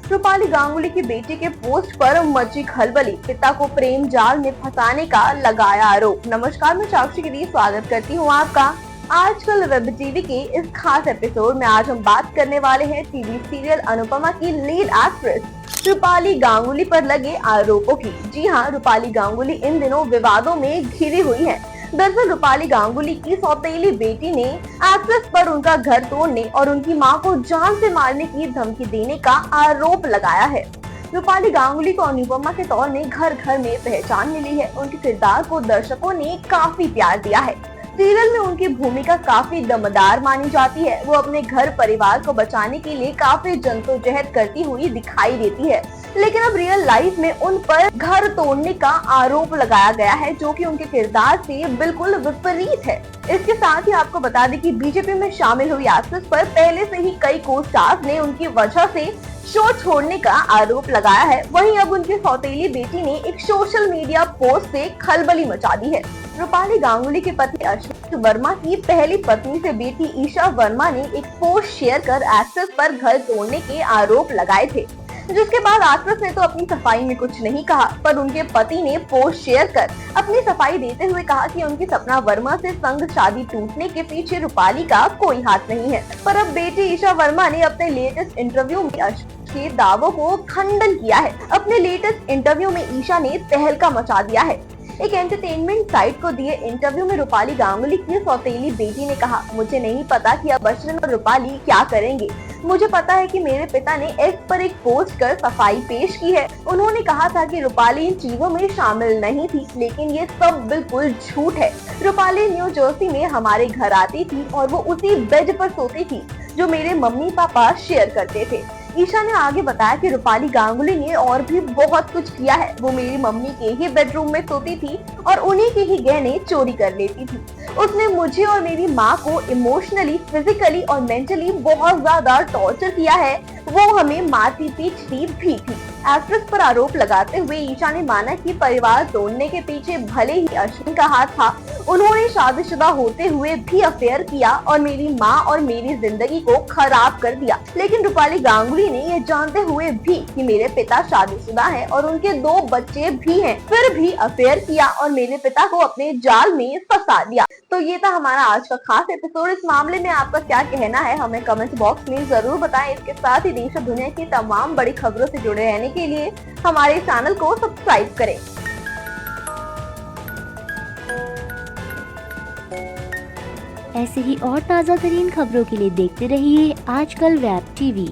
रूपाली गांगुली की बेटी के पोस्ट पर मची खलबली, पिता को प्रेम जाल में फंसाने का लगाया आरोप। नमस्कार, मैं साक्षी के लिए स्वागत करती हूँ आपका आजकल वेब टीवी के इस खास एपिसोड में। आज हम बात करने वाले हैं टीवी सीरियल अनुपमा की लीड एक्ट्रेस रूपाली गांगुली पर लगे आरोपों की। जी हाँ, रूपाली गांगुली इन दिनों विवादों में घिरी हुई है। दरअसल रूपाली गांगुली की सौतेली बेटी ने एक्ट्रेस पर उनका घर तोड़ने और उनकी मां को जान से मारने की धमकी देने का आरोप लगाया है। रूपाली गांगुली को अनुपमा के तौर में घर घर में पहचान मिली है। उनके किरदार को दर्शकों ने काफी प्यार दिया है। सीरियल में उनकी भूमिका काफी दमदार मानी जाती है। वो अपने घर परिवार को बचाने के लिए काफी जद्दोजहद करती हुई दिखाई देती है, लेकिन अब रियल लाइफ में उन पर घर तोड़ने का आरोप लगाया गया है, जो कि उनके किरदार से बिल्कुल विपरीत है। इसके साथ ही आपको बता दें कि बीजेपी में शामिल हुई एक्ट्रेस पर पहले से ही कई को स्टार्स ने उनकी वजह से शो छोड़ने का आरोप लगाया है। वहीं अब उनकी सौतेली बेटी ने एक सोशल मीडिया पोस्ट से खलबली मचा दी है। रूपाली गांगुली के पति अश्विन वर्मा की पहली पत्नी से बेटी ईशा वर्मा ने एक पोस्ट शेयर कर एक्ट्रेस पर घर तोड़ने के आरोप लगाए थे, जिसके बाद एक्ट्रेस ने तो अपनी सफाई में कुछ नहीं कहा, पर उनके पति ने पोस्ट शेयर कर अपनी सफाई देते हुए कहा कि उनकी सपना वर्मा से संग शादी टूटने के पीछे रूपाली का कोई हाथ नहीं है। पर अब बेटी ईशा वर्मा ने अपने लेटेस्ट इंटरव्यू में अश्विन के दावों को खंडन किया है। अपने लेटेस्ट इंटरव्यू में ईशा ने तहलका मचा दिया है। एक एंटरटेनमेंट साइट को दिए इंटरव्यू में रूपाली गांगुली की सौतेली बेटी ने कहा, मुझे नहीं पता कि अब अश्विन और रूपाली क्या करेंगे। मुझे पता है कि मेरे पिता ने एक्स पर एक पोस्ट कर सफाई पेश की है। उन्होंने कहा था कि रूपाली इन चीजों में शामिल नहीं थी, लेकिन ये सब बिल्कुल झूठ है। रूपाली न्यू जर्सी में हमारे घर आती थी और वो उसी बेड पर सोती थी जो मेरे मम्मी पापा शेयर करते थे। ईशा ने आगे बताया कि रूपाली गांगुली ने और भी बहुत कुछ किया है। वो मेरी मम्मी के ही बेडरूम में सोती थी और उन्हीं के ही गहने चोरी कर लेती थी। उसने मुझे और मेरी माँ को इमोशनली, फिजिकली और मेंटली बहुत ज्यादा टॉर्चर किया है। वो हमें मारती पीटती भी थी। एक्ट्रेस पर आरोप लगाते हुए ईशा ने माना कि परिवार तोड़ने के पीछे भले ही अश्विन का हाथ था, उन्होंने शादीशुदा होते हुए भी अफेयर किया और मेरी माँ और मेरी जिंदगी को खराब कर दिया। लेकिन रूपाली गांगुली ने ये जानते हुए भी कि मेरे पिता शादीशुदा हैं और उनके 2 बच्चे भी हैं, फिर भी अफेयर किया और मेरे पिता को अपने जाल में फंसा दिया। तो ये था हमारा आज का खास एपिसोड। इस मामले में आपका क्या कहना है, हमें कमेंट बॉक्स में जरूर बताएं। इसके साथ ही देश और दुनिया की तमाम बड़ी खबरों से जुड़े रहने के लिए हमारे चैनल को सब्सक्राइब करें। ऐसे ही और ताज़ा तरीन खबरों के लिए देखते रहिए आजकल वेब टीवी।